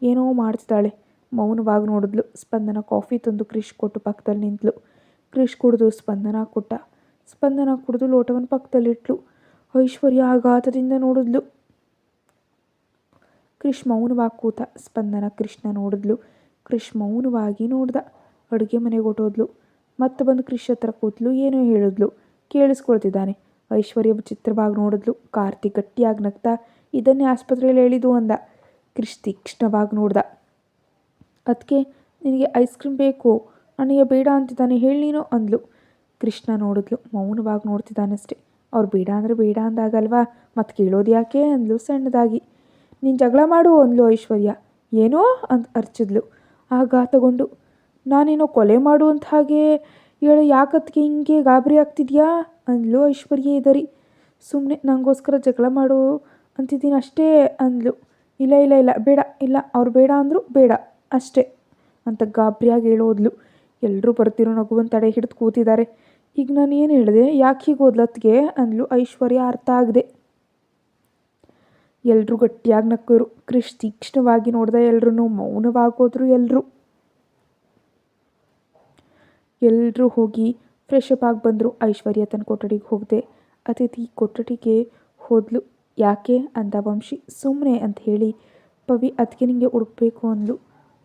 ಏನೋ ಮಾಡ್ತಿದ್ದಾಳೆ. ಮೌನವಾಗಿ ನೋಡಿದ್ಲು. ಸ್ಪಂದನ ಕಾಫಿ ತಂದು ಕ್ರಿಶ್ ಕೊಟ್ಟು ಪಕ್ಕದಲ್ಲಿ ನಿಂತಳು. ಕ್ರಿಶ್ ಕುಡಿದು ಸ್ಪಂದನ ಕೊಟ್ಟ. ಸ್ಪಂದನ ಕುಡಿದು ಲೋಟವನ್ನು ಪಕ್ಕದಲ್ಲಿಟ್ಲು. ಐಶ್ವರ್ಯ ಆಘಾತದಿಂದ ನೋಡಿದ್ಲು. ಕ್ರಿಶ್ ಮೌನವಾಗಿ ಕೂತ. ಸ್ಪಂದನ ಕ್ರಿಶ್ನ ನೋಡಿದ್ಲು. ಕ್ರಿಶ್ ಮೌನವಾಗಿ ನೋಡ್ದ. ಅಡುಗೆ ಮನೆಗೆ ಹೊಟ್ಟೋದ್ಲು. ಮತ್ತೆ ಬಂದು ಕ್ರಿಶ್ ಹತ್ರ ಕೂತ್ಲು. ಏನೋ ಹೇಳಿದ್ಲು, ಕೇಳಿಸ್ಕೊಳ್ತಿದ್ದಾನೆ. ಐಶ್ವರ್ಯ ವಿಚಿತ್ರವಾಗಿ ನೋಡಿದ್ಲು. ಕಾರ್ತಿಕ್ ಗಟ್ಟಿಯಾಗಿ ನಗ್ತಾ, ಇದನ್ನೇ ಆಸ್ಪತ್ರೆಯಲ್ಲಿ ಹೇಳಿದ್ದು ಅಂದ. ಕ್ರಿಶ್ ತೀಕ್ಷ್ಣವಾಗಿ ನೋಡ್ದ. ಅದಕ್ಕೆ ನಿನಗೆ ಐಸ್ ಕ್ರೀಮ್ ಬೇಕು, ಅಣ್ಣಯ್ಯ ಬೇಡ ಅಂತಿದ್ದಾನೆ, ಹೇಳಿ ನೀನು ಅಂದ್ಲು. ಕೃಷ್ಣ ನೋಡಿದ್ಲು. ಮೌನವಾಗಿ ನೋಡ್ತಿದ್ದಾನಷ್ಟೆ. ಅವ್ರು ಬೇಡ ಅಂದರೆ ಬೇಡ ಅಂದಾಗಲ್ವಾ, ಮತ್ತೆ ಕೇಳೋದು ಯಾಕೆ ಅಂದ್ಲು ಸಣ್ಣದಾಗಿ. ನೀನು ಜಗಳ ಮಾಡು ಅಂದ್ಲು ಐಶ್ವರ್ಯ. ಏನೋ ಅಂತ ಅರ್ಚಿದ್ಲು ಆಘಾತಗೊಂಡು. ನಾನೇನೋ ಕೊಲೆ ಮಾಡು ಅಂತ ಹಾಗೆ ಹೇಳಿ ಯಾಕತ್ಗೆ ಹಿಂಗೆ ಗಾಬರಿ ಆಗ್ತಿದ್ಯಾ ಅಂದ್ಲು ಐಶ್ವರ್ಯ ಎದರಿ. ಸುಮ್ಮನೆ ನನಗೋಸ್ಕರ ಜಗಳ ಮಾಡು ಅಂತಿದ್ದೀನಿ ಅಷ್ಟೇ ಅಂದ್ಲು. ಇಲ್ಲ ಇಲ್ಲ ಇಲ್ಲ ಬೇಡ, ಇಲ್ಲ ಅವ್ರು ಬೇಡ ಅಂದರು ಬೇಡ ಅಷ್ಟೇ ಅಂತ ಗಾಬರಿಯಾಗಿ ಹೇಳೋದ್ಲು. ಎಲ್ಲರೂ ಬರ್ತಿರೋ ನಗುವನ್ನು ತಡೆ ಹಿಡಿದು ಕೂತಿದ್ದಾರೆ. ಈಗ ನಾನು ಏನು ಹೇಳಿದೆ, ಯಾಕೆ ಹೀಗೆ ಓದ್ಲತ್ಗೆ ಅಂದ್ಲು ಐಶ್ವರ್ಯ ಅರ್ಥ ಆಗದೆ. ಎಲ್ಲರೂ ಗಟ್ಟಿಯಾಗಿ ನಕ್ಕರು. ಕ್ರಿಶ್ ತೀಕ್ಷ್ಣವಾಗಿ ನೋಡ್ದ. ಎಲ್ರೂ ಮೌನವಾಗೋದ್ರು. ಎಲ್ಲರೂ ಹೋಗಿ ಫ್ರೆಶ್ ಅಪ್ ಆಗಿ ಬಂದರು. ಐಶ್ವರ್ಯ ತನ್ನ ಕೊಠಡಿಗೆ ಹೋಗದೆ ಅತಿಥಿ ಕೊಠಡಿಗೆ ಹೋದ್ಲು. ಯಾಕೆ ಅಂದ ವಂಶಿ. ಸುಮ್ಮನೆ ಅಂತ ಹೇಳಿ. ಪವಿ ಅದಕ್ಕೆ ನಿಂಗೆ ಹುಡುಕ್ಬೇಕು ಅಂದ್ಲು.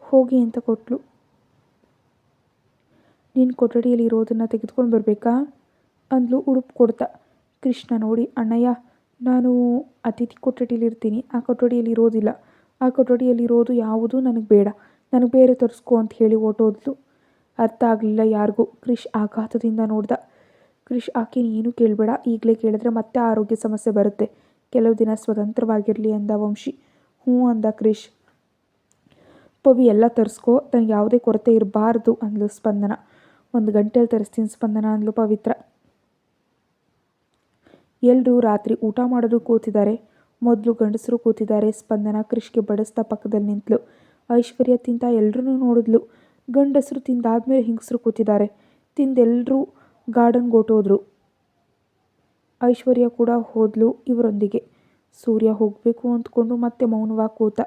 ಹೋಗಿ ಅಂತ ಕೊಟ್ಲು. ನೀನು ಕೊಠಡಿಯಲ್ಲಿ ಇರೋದನ್ನು ತೆಗೆದುಕೊಂಡು ಬರಬೇಕಾ ಅಂದ್ಲು ಉಡುಪು ಕೊಡ್ತಾ. ಕೃಷ್ಣ ನೋಡಿ, ಅಣ್ಣಯ್ಯ ನಾನು ಅತಿಥಿ ಕೊಠಡಿಯಲ್ಲಿ ಇರ್ತೀನಿ, ಆ ಕೊಠಡಿಯಲ್ಲಿ ಇರೋದಿಲ್ಲ, ಆ ಕೊಠಡಿಯಲ್ಲಿ ಇರೋದು ಯಾವುದೂ ನನಗೆ ಬೇಡ, ನನಗೆ ಬೇರೆ ತರಿಸ್ಕೊ ಅಂತ ಹೇಳಿ ಹೊರ್ಟೋದ್ಲು. ಅರ್ಥ ಆಗಲಿಲ್ಲ ಯಾರಿಗೂ. ಕ್ರಿಶ್ ಆಘಾತದಿಂದ ನೋಡ್ದ. ಕ್ರಿಶ್ ಆಕೆ ನೀನು ಕೇಳಬೇಡ, ಈಗಲೇ ಕೇಳಿದ್ರೆ ಮತ್ತೆ ಆರೋಗ್ಯ ಸಮಸ್ಯೆ ಬರುತ್ತೆ, ಕೆಲವು ದಿನ ಸ್ವತಂತ್ರವಾಗಿರಲಿ ಅಂದ ವಂಶಿ. ಹ್ಞೂ ಅಂದ ಕ್ರಿಶ್. ಪವಿ ಎಲ್ಲ ತರಿಸ್ಕೊ, ನನಗೆ ಯಾವುದೇ ಕೊರತೆ ಇರಬಾರ್ದು ಅಂದ್ಲು ಸ್ಪಂದನ. 1 ಗಂಟೆಯಲ್ಲಿ ತರಿಸ್ತೀನಿ ಸ್ಪಂದನ ಅಂದ್ಲು ಪವಿತ್ರ. ಎಲ್ಲರೂ ರಾತ್ರಿ ಊಟ ಮಾಡೋದು ಕೂತಿದ್ದಾರೆ. ಮೊದಲು ಗಂಡಸರು ಕೂತಿದ್ದಾರೆ. ಸ್ಪಂದನ ಕ್ರಿಶ್ಗೆ ಬಡಿಸ್ತಾ ಪಕ್ಕದಲ್ಲಿ ನಿಂತಳು. ಐಶ್ವರ್ಯ ತಿಂತ ಎಲ್ಲರೂ ನೋಡಿದ್ಲು. ಗಂಡಸರು ತಿಂದಾದ್ಮೇಲೆ ಹೆಂಗಸರು ಕೂತಿದ್ದಾರೆ. ತಿಂದೆಲ್ಲರೂ ಗಾರ್ಡನ್ಗೆ ಹೊರ್ಟೋದ್ರು. ಐಶ್ವರ್ಯ ಕೂಡ ಹೋದ್ಲು ಇವರೊಂದಿಗೆ. ಸೂರ್ಯ ಹೋಗಬೇಕು ಅಂದ್ಕೊಂಡು ಮತ್ತೆ ಮೌನವಾಗಿ ಕೂತ.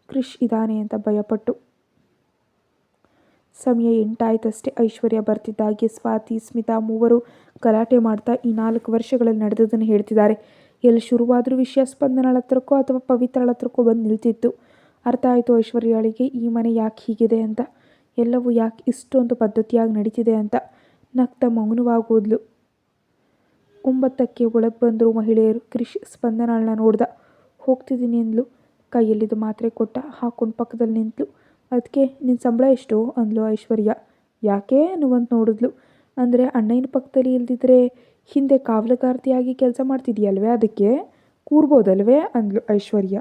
ಕ್ರಿಶ್ ಇದ್ದಾನೆ ಅಂತ ಭಯಪಟ್ಟು. ಸಮಯ 8 ಆಯ್ತಷ್ಟೇ. ಐಶ್ವರ್ಯ ಬರ್ತಿದ್ದಾಗೆ ಸ್ವಾತಿ, ಸ್ಮಿತಾ ಮೂವರು ಗಲಾಟೆ ಮಾಡ್ತಾ ಈ 4 ವರ್ಷಗಳಲ್ಲಿ ನಡೆದದನ್ನು ಹೇಳ್ತಿದ್ದಾರೆ. ಎಲ್ಲಿ ಶುರುವಾದರೂ ವಿಷಯ ಸ್ಪಂದನಳ ಹತ್ರಕ್ಕೋ ಅಥವಾ ಪವಿತ್ರಳ ಹತ್ರಕ್ಕೋ ಬಂದು ನಿಲ್ತಿತ್ತು. ಅರ್ಥ ಆಯಿತು ಐಶ್ವರ್ಯಾಳಿಗೆ ಈ ಮನೆ ಯಾಕೆ ಹೀಗಿದೆ ಅಂತ, ಎಲ್ಲವೂ ಯಾಕೆ ಇಷ್ಟೊಂದು ಪದ್ಧತಿಯಾಗಿ ನಡೀತಿದೆ ಅಂತ. ನಗ್ತಾ ಮೌನವಾಗೋದ್ಲು. 9ಕ್ಕೆ ಒಳಗೆ ಬಂದರು ಮಹಿಳೆಯರು. ಕ್ರಿಶ್ ಸ್ಪಂದನಳನ್ನ ನೋಡ್ದ. ಹೋಗ್ತಿದ್ದೀನಿ ಅಂದ್ಲು. ಕೈಯಲ್ಲಿದ್ದ ಮಾತ್ರೆ ಕೊಟ್ಟ. ಹಾಕೊಂಡು ಪಕ್ಕದಲ್ಲಿ ನಿಂತಳು. ಅದಕ್ಕೆ ನಿನ್ನ ಸಂಬಳ ಎಷ್ಟು ಅಂದ್ಲು ಐಶ್ವರ್ಯ. ಯಾಕೆ ಅನ್ನುವಂತ ನೋಡಿದ್ಲು. ಅಂದರೆ ಅಣ್ಣಯ್ಯನ ಪಕ್ಕದಲ್ಲಿ ಇಲ್ದಿದ್ರೆ ಹಿಂದೆ ಕಾವಲುಗಾರ್ತಿಯಾಗಿ ಕೆಲಸ ಮಾಡ್ತಿದ್ಯಲ್ವೇ, ಅದಕ್ಕೆ ಕೂರ್ಬೋದಲ್ವೇ ಅಂದ್ಲು ಐಶ್ವರ್ಯ.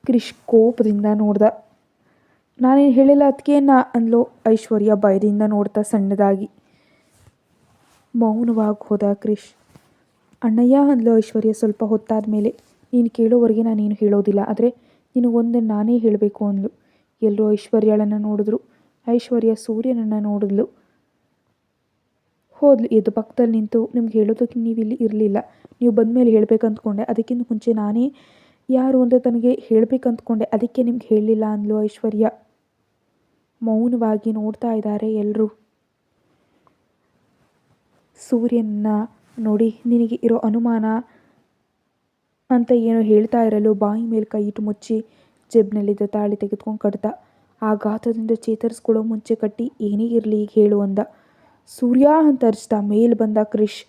ಕ್ರಿಶ್ ಕೋಪದಿಂದ ನೋಡ್ದ. ನಾನೇನು ಹೇಳಿಲ್ಲ ಅದಕ್ಕೆ ಅಂದ್ಲು ಐಶ್ವರ್ಯ ಭಯದಿಂದ ನೋಡ್ತಾ ಸಣ್ಣದಾಗಿ. ಮೌನವಾಗಿ ಹೋದ ಕ್ರಿಶ್. ಅಣ್ಣಯ್ಯ ಅಂದ್ಲು ಐಶ್ವರ್ಯ ಸ್ವಲ್ಪ ಹೊತ್ತಾದ ಮೇಲೆ. ನೀನು ಕೇಳೋವರೆಗೆ ನಾನೇನು ಹೇಳೋದಿಲ್ಲ, ಆದರೆ ನಿನಗೊಂದು ನಾನೇ ಹೇಳಬೇಕು ಅಂದ್ಲು. ಎಲ್ಲರೂ ಐಶ್ವರ್ಯಳನ್ನು ನೋಡಿದ್ರು. ಐಶ್ವರ್ಯ ಸೂರ್ಯನನ್ನು ನೋಡಿದ್ಲು. ಹೋದ್ಲು. ಎದ್ದು ಪಕ್ಕದಲ್ಲಿ ನಿಂತು, ನಿಮ್ಗೆ ಹೇಳೋದಕ್ಕೆ ನೀವು ಇಲ್ಲಿ ಇರಲಿಲ್ಲ, ನೀವು ಬಂದಮೇಲೆ ಹೇಳ್ಬೇಕಂತ್ಕೊಂಡೆ, ಅದಕ್ಕಿಂತ ಮುಂಚೆ ನಾನೇ ಯಾರು ಅಂತ ತನಗೆ ಹೇಳ್ಬೇಕಂತ್ಕೊಂಡೆ, ಅದಕ್ಕೆ ನಿಮ್ಗೆ ಹೇಳಲಿಲ್ಲ ಅಂದ್ಲು ಐಶ್ವರ್ಯ. ಮೌನವಾಗಿ ನೋಡ್ತಾ ಇದ್ದಾರೆ ಎಲ್ಲರೂ. ಸೂರ್ಯನ ನೋಡಿ ನಿನಗೆ ಇರೋ ಅನುಮಾನ ಅಂತ ಏನೋ ಹೇಳ್ತಾ ಇರಲು ಬಾಯಿ ಮೇಲೆ ಕೈ ಇಟ್ಟು ಮುಚ್ಚಿ ಜೇಬ್ನಲ್ಲಿದ್ದ ತಾಳಿ ತೆಗೆದುಕೊಂಡು ಕಟ್ಟ. ಆಘಾತದಿಂದ ಚೇತರಿಸ್ಕೊಳ್ಳೋ ಮುಂಚೆ ಕಟ್ಟಿ, ಏನೇ ಇರಲಿ ಈಗ ಹೇಳು ಅಂದ. ಸೂರ್ಯ ಅಂತ ಅರಿಸ್ತಾ ಮೇಲೆ ಬಂದ ಕ್ರಿಶ್.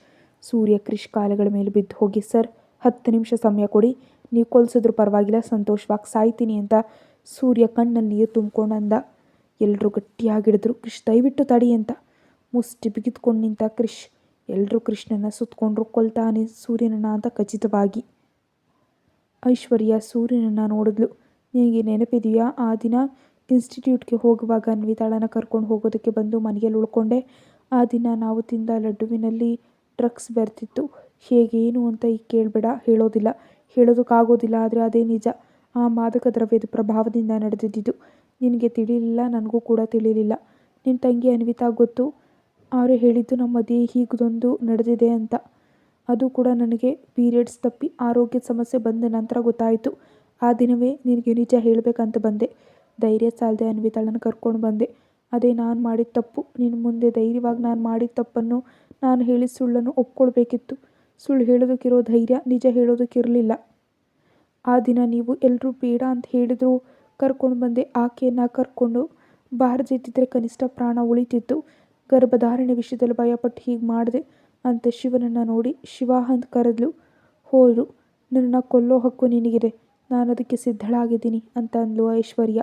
ಸೂರ್ಯ ಕ್ರಿಶ್ ಕಾಲುಗಳ ಮೇಲೆ ಬಿದ್ದು ಹೋಗಿ, ಸರ್ 10 ನಿಮಿಷ ಸಮಯ ಕೊಡಿ, ನೀವು ಕೊಲ್ಸಿದ್ರು ಪರವಾಗಿಲ್ಲ, ಸಂತೋಷವಾಗಿ ಸಾಯ್ತೀನಿ ಅಂತ ಸೂರ್ಯ ಕಣ್ಣಲ್ಲಿ ನೀರು ತುಂಬಿಕೊಂಡು ಅಂದ. ಎಲ್ಲರೂ ಗಟ್ಟಿಯಾಗಿಡಿದ್ರು. ಕ್ರಿಶ್ ದಯವಿಟ್ಟು ತಡಿ ಅಂತ. ಮುಷ್ಟಿ ಬಿಗಿದ್ಕೊಂಡು ನಿಂತ ಕ್ರಿಶ್. ಎಲ್ಲರೂ ಕೃಷ್ಣನ ಸುತ್ತಕೊಂಡ್ರು. ಕೊಲ್ತಾನೆ ಸೂರ್ಯನನ್ನ ಅಂತ ಖಚಿತವಾಗಿ. ಐಶ್ವರ್ಯ ಸೂರ್ಯನನ್ನು ನೋಡಿದ್ಲು. ನಿನಗೆ ನೆನಪಿದೆಯಾ ಆ ದಿನ ಇನ್ಸ್ಟಿಟ್ಯೂಟ್ಗೆ ಹೋಗುವಾಗ ಅನ್ವಿತಾಳನ್ನು ಕರ್ಕೊಂಡು ಹೋಗೋದಕ್ಕೆ ಬಂದು ಮನೆಯಲ್ಲಿ ಉಳ್ಕೊಂಡೆ. ಆ ದಿನ ನಾವು ತಿಂದ ಲಡ್ಡುವಿನಲ್ಲಿ ಡ್ರಗ್ಸ್ ಬೆರ್ತಿತ್ತು. ಹೇಗೇನು ಅಂತ ಈಗ ಕೇಳಬೇಡ, ಹೇಳೋದಿಲ್ಲ, ಹೇಳೋದಕ್ಕಾಗೋದಿಲ್ಲ, ಆದರೆ ಅದೇ ನಿಜ. ಆ ಮಾದಕ ದ್ರವ್ಯದ ಪ್ರಭಾವದಿಂದ ನಡೆದಿದ್ದು. ನಿನಗೆ ತಿಳಿಲಿಲ್ಲ, ನನಗೂ ಕೂಡ ತಿಳಿಲಿಲ್ಲ. ನಿನ್ನ ತಂಗಿ ಅನ್ವಿತಾ ಗೊತ್ತು, ಅವರು ಹೇಳಿದ್ದು ನಮ್ಮ ಮಧ್ಯೆ ಹೀಗೊಂದು ನಡೆದಿದೆ ಅಂತ. ಅದು ಕೂಡ ನನಗೆ ಪೀರಿಯಡ್ಸ್ ತಪ್ಪಿ ಆರೋಗ್ಯದ ಸಮಸ್ಯೆ ಬಂದ ನಂತರ ಗೊತ್ತಾಯಿತು. ಆ ದಿನವೇ ನಿನಗೆ ನಿಜ ಹೇಳಬೇಕಂತ ಬಂದೆ. ಧೈರ್ಯ ಸಾಲದೆ ಅನ್ವಿತಾಳನ್ನು ಕರ್ಕೊಂಡು ಬಂದೆ. ಅದೇ ನಾನು ಮಾಡಿದ ತಪ್ಪು. ನಿನ್ನ ಮುಂದೆ ಧೈರ್ಯವಾಗಿ ನಾನು ಮಾಡಿದ ತಪ್ಪನ್ನು, ನಾನು ಹೇಳಿದ ಸುಳ್ಳನ್ನು ಒಪ್ಕೊಳ್ಬೇಕಿತ್ತು. ಸುಳ್ಳು ಹೇಳೋದಕ್ಕಿರೋ ಧೈರ್ಯ ನಿಜ ಹೇಳೋದಕ್ಕಿರಲಿಲ್ಲ. ಆ ದಿನ ನೀವು ಎಲ್ಲರೂ ಬೇಡ ಅಂತ ಹೇಳಿದ್ರು ಕರ್ಕೊಂಡು ಬಂದೆ. ಆಕೆಯನ್ನು ಕರ್ಕೊಂಡು ಬಾರದಿದ್ದರೆ ಕನಿಷ್ಠ ಪ್ರಾಣ ಉಳಿತಿತ್ತು. ಗರ್ಭಧಾರಣೆ ವಿಷಯದಲ್ಲಿ ಭಯಪಟ್ಟು ಹೀಗೆ ಮಾಡಿದೆ ಅಂತ ಶಿವನನ್ನು ನೋಡಿ ಶಿವ ಅಂತ ಕರೆದ್ಲು. ಹೋದ್ರು. ನನ್ನನ್ನು ಕೊಲ್ಲೋ ಹಕ್ಕು ನಿನಗಿದೆ, ನಾನು ಅದಕ್ಕೆ ಸಿದ್ಧಳಾಗಿದ್ದೀನಿ ಅಂತ ಅಂದ್ಲು ಐಶ್ವರ್ಯ.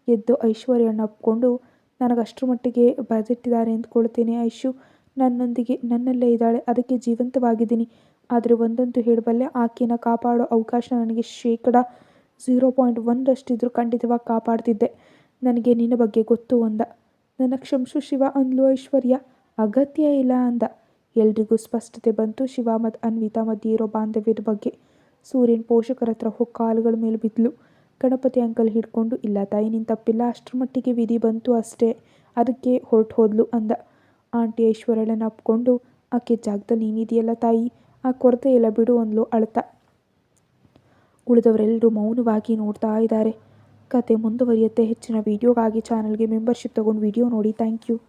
ಎದ್ದು ಐಶ್ವರ್ಯನ ಅಪ್ಕೊಂಡು, ನನಗಷ್ಟರ ಮಟ್ಟಿಗೆ ಬರೆದಿಟ್ಟಿದ್ದಾರೆ ಅಂದ್ಕೊಳ್ತೇನೆ ಐಶು. ನನ್ನೊಂದಿಗೆ ನನ್ನಲ್ಲೇ ಇದ್ದಾಳೆ, ಅದಕ್ಕೆ ಜೀವಂತವಾಗಿದ್ದೀನಿ. ಆದರೆ ಒಂದಂತೂ ಹೇಳಬಲ್ಲೆ, ಆಕೆಯನ್ನು ಕಾಪಾಡೋ ಅವಕಾಶ ನನಗೆ 0.1% ಖಂಡಿತವಾಗಿ ಕಾಪಾಡ್ತಿದ್ದೆ. ನನಗೆ ನಿನ್ನ ಬಗ್ಗೆ ಗೊತ್ತು ಅಂದ. ನನ್ನ ಕ್ಷಮಿಸು ಶಿವ ಅಂದ್ಲು ಐಶ್ವರ್ಯ. ಅಗತ್ಯ ಇಲ್ಲ ಅಂದ. ಎಲ್ರಿಗೂ ಸ್ಪಷ್ಟತೆ ಬಂತು ಶಿವ ಮತ್ತು ಅನ್ವಿತಾ ಮಧ್ಯೆ ಇರೋ ಬಾಂಧವ್ಯದ ಬಗ್ಗೆ. ಸೂರ್ಯನ ಪೋಷಕರ ಹತ್ರ ಹೋಗಿ ಕಾಲುಗಳ ಮೇಲೆ ಬಿದ್ಲು. ಗಣಪತಿ ಅಂಕಲ್ ಹಿಡ್ಕೊಂಡು, ಇಲ್ಲ ತಾಯಿ ನಿನ್ನ ತಪ್ಪಿಲ್ಲ, ಅಷ್ಟರ ಮಟ್ಟಿಗೆ ವಿಧಿ ಬಂತು ಅಷ್ಟೇ, ಅದಕ್ಕೆ ಹೊರಟು ಹೋದ್ಲು ಅಂದ. ಆಂಟಿ ಐಶ್ವರ್ಯಳನ್ನು ಅಪ್ಕೊಂಡು, ಆಕೆ ಜಾಗದಲ್ಲಿ ನೀನಿದೆಯಲ್ಲ ತಾಯಿ, ಆ ಕೊರತೆ ಎಲ್ಲ ಬಿಡು ಅಂದ್ಲು ಅಳ್ತಾ. ಉಳಿದವರೆಲ್ಲರೂ ಮೌನವಾಗಿ ನೋಡ್ತಾ ಇದ್ದಾರೆ. ಕತೆ ಮುಂದುವರಿಯುತ್ತೆ. ಹೆಚ್ಚಿನ ವಿಡಿಯೋಗಾಗಿ ಚಾನಲ್ಗೆ ಮೆಂಬರ್ಶಿಪ್ ತಗೊಂಡು ವಿಡಿಯೋ ನೋಡಿ. Thank you.